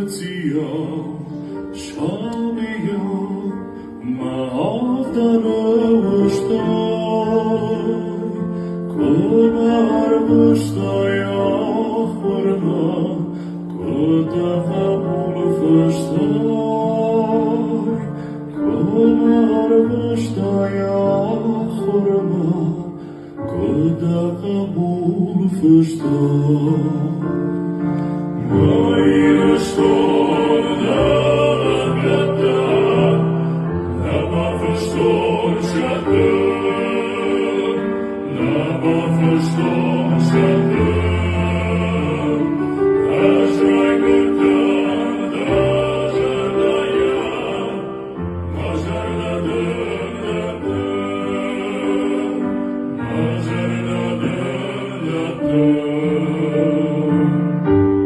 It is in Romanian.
Tia, Shamia, Mahavdarashtai, Kumar Vashtaya Khurma, Kudakabul Vashtay, Kumar Vashtaya Khurma, Kudakabul Vashtay.